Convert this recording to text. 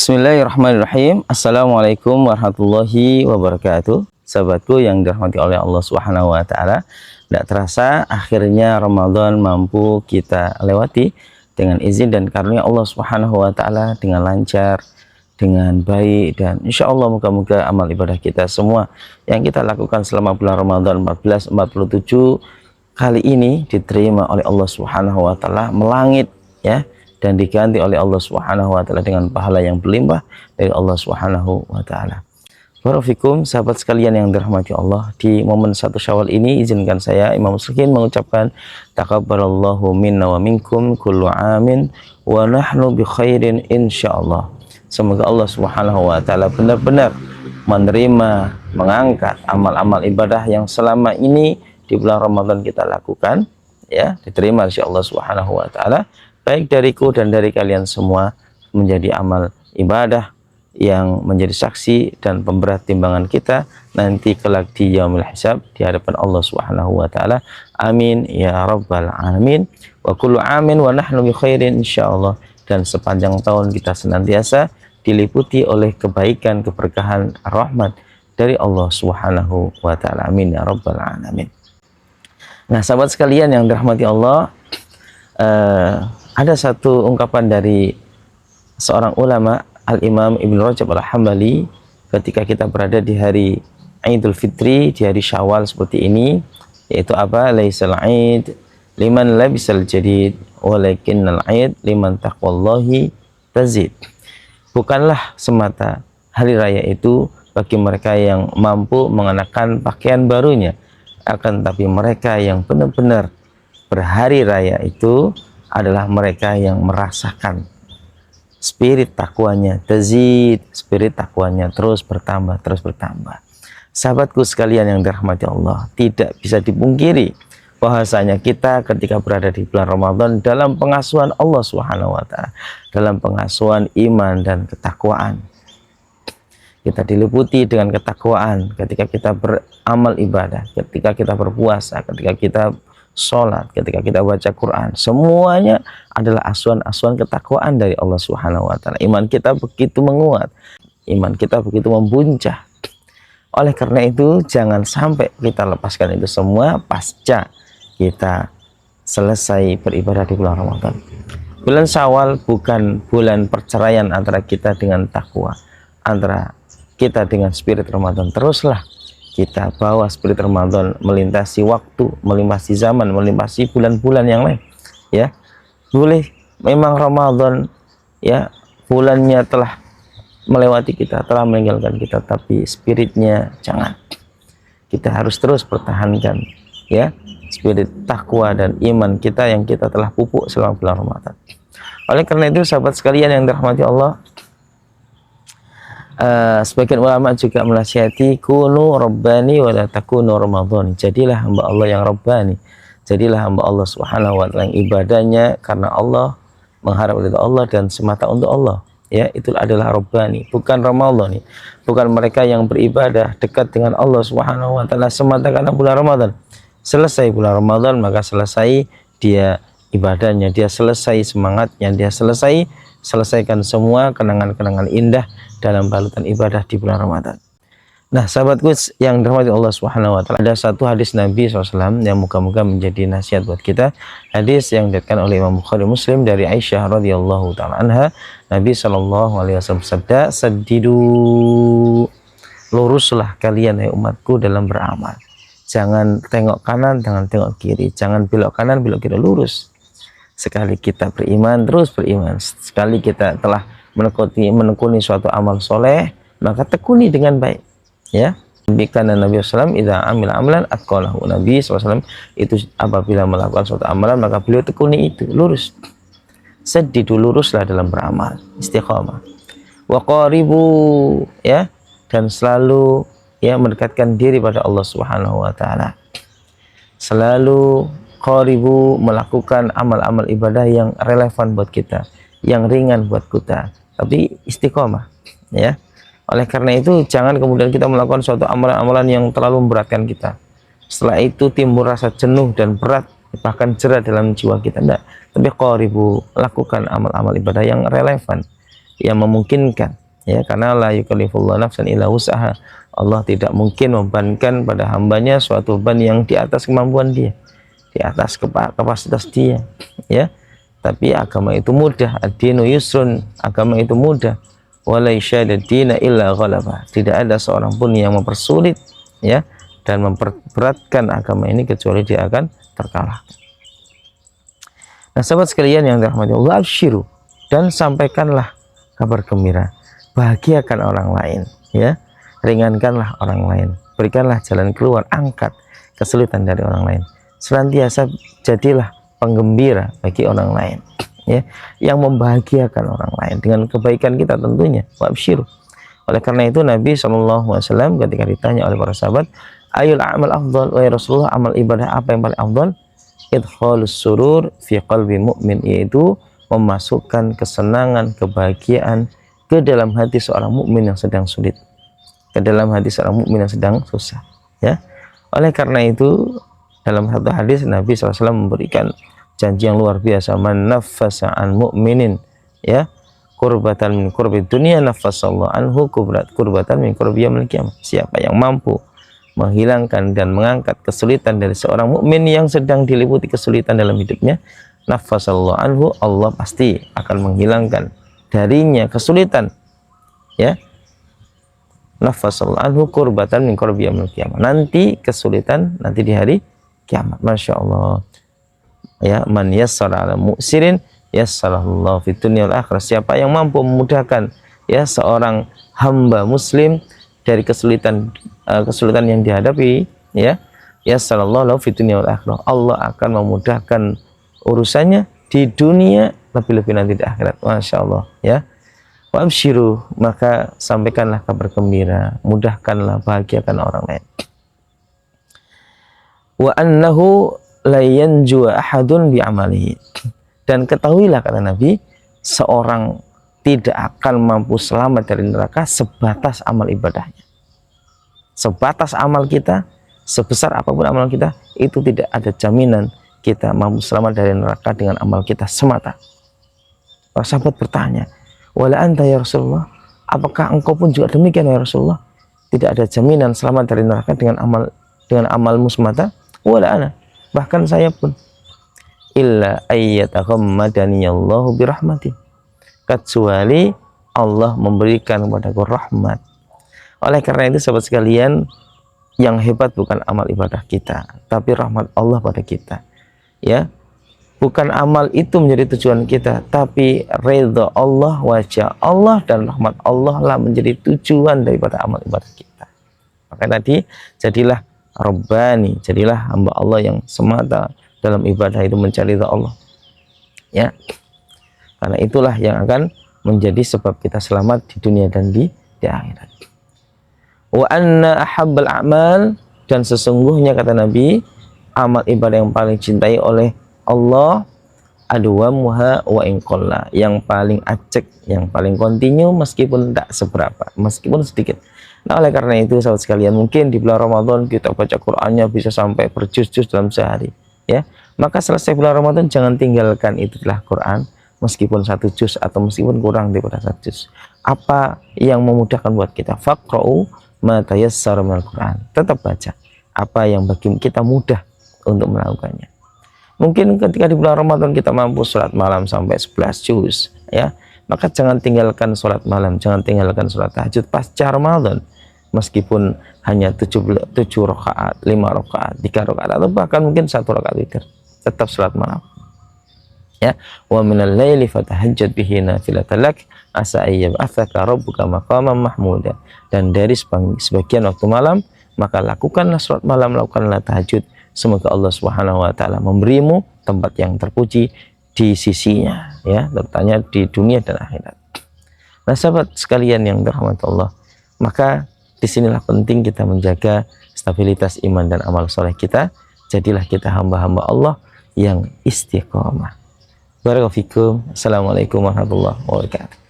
Bismillahirrahmanirrahim. Assalamualaikum warahmatullahi wabarakatuh. Sahabatku yang dirahmati oleh Allah Subhanahu wa taala, tidak terasa akhirnya Ramadan mampu kita lewati dengan izin dan karunia Allah Subhanahu wa taala dengan lancar, dengan baik, dan insya Allah moga-moga amal ibadah kita semua yang kita lakukan selama bulan Ramadan 1447 kali ini diterima oleh Allah Subhanahu wa taala, melangit ya, dan diganti oleh Allah Subhanahu wa taala dengan pahala yang berlimpah dari Allah Subhanahu wa taala. Barakallahu sahabat sekalian yang dirahmati Allah, di momen 1 Syawal ini izinkan saya Imam Muslimin mengucapkan taqabbalallahu minna wa minkum kullu amin wa nahnu bi khairin insyaallah. Semoga Allah Subhanahu wa taala benar-benar menerima, mengangkat amal-amal ibadah yang selama ini di bulan Ramadan kita lakukan ya, diterima oleh Allah Subhanahu wa taala, baik dariku dan dari kalian semua, menjadi amal ibadah yang menjadi saksi dan pemberat timbangan kita nanti kelak di yaumil hisab di hadapan Allah Subhanahu wa taala. Amin ya rabbal alamin. Wa kullu amin wa nahnu bi khairin insyaallah. Dan sepanjang tahun kita senantiasa diliputi oleh kebaikan, keberkahan, rahmat dari Allah Subhanahu wa taala. Amin ya rabbal alamin. Nah, sahabat sekalian yang dirahmati Allah, ada satu ungkapan dari seorang ulama, Al-Imam Ibn Rajab Al-Hambali, ketika kita berada di hari Idul Fitri, di hari Syawal seperti ini, yaitu apa? Laisal Aid liman labisal jadid walakinnal Aid liman taqwallahi tazid. Bukanlah semata hari raya itu bagi mereka yang mampu mengenakan pakaian barunya, akan tapi mereka yang benar-benar berhari raya itu adalah mereka yang merasakan spirit takwanya tazid, spirit takwanya terus bertambah, terus bertambah. Sahabatku sekalian yang dirahmati Allah, tidak bisa dipungkiri bahwasanya kita ketika berada di bulan Ramadan dalam pengasuhan Allah Subhanahu wa taala, dalam pengasuhan iman dan ketakwaan. Kita diliputi dengan ketakwaan ketika kita beramal ibadah, ketika kita berpuasa, ketika kita sholat, ketika kita baca Quran, semuanya adalah asuhan-asuhan ketakwaan dari Allah Subhanahu wa taala. Iman kita begitu menguat, iman kita begitu membuncah. Oleh karena itu, jangan sampai kita lepaskan itu semua pasca kita selesai beribadah di bulan Ramadan. Bulan Syawal bukan bulan perceraian antara kita dengan takwa, antara kita dengan spirit Ramadan. Teruslah kita bawa spirit Ramadan melintasi waktu, melintasi zaman, melintasi bulan-bulan yang lain ya. Boleh memang Ramadan ya, bulannya telah melewati kita, telah meninggalkan kita, tapi spiritnya jangan. Kita harus terus pertahankan ya, spirit takwa dan iman kita yang kita telah pupuk selama bulan Ramadan. Oleh karena itu sahabat sekalian yang dirahmati Allah, sebagian ulama juga menasihati kunu rabbani wa la takunu ramadhani. Jadilah hamba Allah yang rabbani, jadilah hamba Allah Subhanahu wa taala yang ibadahnya karena Allah, mengharap ridha Allah dan semata untuk Allah ya. Itu adalah rabbani, bukan ramadhani. Bukan mereka yang beribadah dekat dengan Allah Subhanahu wa taala semata karena bulan Ramadan. Selesai bulan Ramadan maka selesai dia ibadahnya, dia selesai semangatnya, dia selesaikan semua kenangan-kenangan indah dalam balutan ibadah di bulan Ramadan. Nah, sahabatku yang dirahmati Allah Subhanahu wa taala, ada satu hadis Nabi SAW yang moga-moga menjadi nasihat buat kita. Hadis yang diriwayatkan oleh Imam Bukhari Muslim dari Aisyah radhiyallahu taala anha, Nabi SAW bersabda, "Saddidu, luruslah kalian hai umatku dalam beramal. Jangan tengok kanan, jangan tengok kiri, jangan belok kanan, belok kiri, lurus. Sekali kita beriman, terus beriman. Sekali kita telah menekuni suatu amal soleh, maka tekuni dengan baik ya." Karena Nabi SAW idza amila amalan atqalahu. Nabi SAW itu apabila melakukan suatu amalan maka beliau tekuni itu, lurus. Saddidu, luruslah dalam beramal, istiqamah. Wa qaribu ya, dan selalu ya mendekatkan diri pada Allah Subhanahu wa taala. Selalu qaribu, melakukan amal-amal ibadah yang relevan buat kita, yang ringan buat kita, tapi istiqomah ya. Oleh karena itu jangan kemudian kita melakukan suatu amalan-amalan yang terlalu memberatkan kita, setelah itu timbul rasa jenuh dan berat, bahkan jerat dalam jiwa kita. Enggak, tapi qaribu, lakukan amal-amal ibadah yang relevan, yang memungkinkan, ya, karena la yukallifullahu nafsan illa wus'aha. Allah tidak mungkin membebankan pada hambanya suatu beban yang di atas kemampuan dia, di atas kapasitas dia, ya. Tapi agama itu mudah, ad-dinu yusrun, agama itu mudah. Wala yasyadad-dina illa ghalaba. Tidak ada seorang pun yang mempersulit, ya, dan memperberatkan agama ini kecuali dia akan terkalahkan. Nah, sahabat sekalian yang dirahmati Allah, absyiru, dan sampaikanlah kabar gembira, bahagiakan orang lain, ya, ringankanlah orang lain, berikanlah jalan keluar, angkat kesulitan dari orang lain, senantiasa jadilah penggembira bagi orang lain, ya, yang membahagiakan orang lain dengan kebaikan kita tentunya. Wabsyiru. Oleh karena itu Nabi SAW ketika ditanya oleh para sahabat, ayul amal afdal, wahai Rasulullah, amal ibadah apa yang paling afdal? Idkhalus surur fi qalbi mu'min, yaitu memasukkan kesenangan, kebahagiaan ke dalam hati seorang mukmin yang sedang sulit, ke dalam hati seorang mukmin yang sedang susah, ya. Oleh karena itu dalam satu hadis Nabi SAW memberikan janji yang luar biasa, man naffasa an mu'minin, ya, kurbatan min kurbi dunia naffasallahu anhu kurbatan min kurbi yaumil qiyamah. Siapa yang mampu menghilangkan dan mengangkat kesulitan dari seorang mukmin yang sedang diliputi kesulitan dalam hidupnya, naffasallahu anhu, Allah pasti akan menghilangkan darinya kesulitan, ya. Naffasallahu anhu kurbatan min kurbi yaumil qiyamah. Nanti kesulitan nanti di hari kiamat. Masya Allah, ya, man yassara ala mu'sirin yassarallahu fid dunya wal akhirah. Siapa yang mampu memudahkan, ya, seorang hamba muslim dari kesulitan yang dihadapi, ya, yassarallahu fid dunya wal akhirah, Allah akan memudahkan urusannya di dunia, lebih-lebih nanti di akhirat. Masya Allah, ya. Wa absyiru, maka sampaikanlah kabar gembira, mudahkanlah, bahagiakan orang lain. Wa annahu la yanju ahadun bi amalihi, dan ketahuilah, kata Nabi, seorang tidak akan mampu selamat dari neraka sebatas amal ibadahnya. Sebatas amal kita, sebesar apapun amal kita, itu tidak ada jaminan kita mampu selamat dari neraka dengan amal kita semata. Para sahabat bertanya, wala anta ya Rasulullah, apakah engkau pun juga demikian ya Rasulullah? Tidak ada jaminan selamat dari neraka dengan amalmu semata? Wala ana, bahkan saya pun, illa ayyataghammadaniyallahu birahmati, kecuali Allah memberikan kepadaku rahmat. Oleh karena itu sahabat sekalian, yang hebat bukan amal ibadah kita, tapi rahmat Allah pada kita, ya. Bukan amal itu menjadi tujuan kita, tapi ridha Allah, wajah Allah, dan rahmat Allah lah menjadi tujuan daripada amal ibadah kita. Maka tadi, jadilah Rabbani, jadilah hamba Allah yang semata dalam ibadah itu mencari ridha Allah, ya. Karena itulah yang akan menjadi sebab kita selamat di dunia dan di akhirat. Wa anna ahabbal a'mal, dan sesungguhnya, kata Nabi, amal ibadah yang paling cintai oleh Allah adwamuha wa in qalla, yang paling acek, yang paling kontinu, meskipun tak seberapa, meskipun sedikit. Nah, oleh karena itu sahabat sekalian, mungkin di bulan Ramadan kita baca Qur'annya bisa sampai berjuz-juz dalam sehari, ya. Maka selesai bulan Ramadan jangan tinggalkan itulah Quran, meskipun 1 juz atau meskipun kurang daripada 1 juz. Apa yang memudahkan buat kita? Faqra'u ma tayassara minal Quran. Tetap baca apa yang bagi kita mudah untuk melakukannya. Mungkin ketika di bulan Ramadan kita mampu sholat malam sampai 11 juz, ya, maka jangan tinggalkan sholat malam, jangan tinggalkan sholat tahajud pasca Ramadan, meskipun hanya 7 rakaat, 5 rakaat, 3 rakaat, atau bahkan mungkin 1 rakaat witir, tetap sholat malam, ya. Wa minal laili fatahajjad bihi nafilatan lak asa ayyab'atsaka rabbuka maqaman mahmuda, dan dari sebagian waktu malam maka lakukanlah sholat malam, lakukanlah tahajud, semoga Allah Subhanahu wa taala memberimu tempat yang terpuji di sisinya, ya, terutama di dunia dan akhirat. Nah, sahabat sekalian yang dirahmati Allah, maka disinilah penting kita menjaga stabilitas iman dan amal soleh kita. Jadilah kita hamba-hamba Allah yang istiqomah. Barakallahu fikum. Assalamualaikum warahmatullahi wabarakatuh.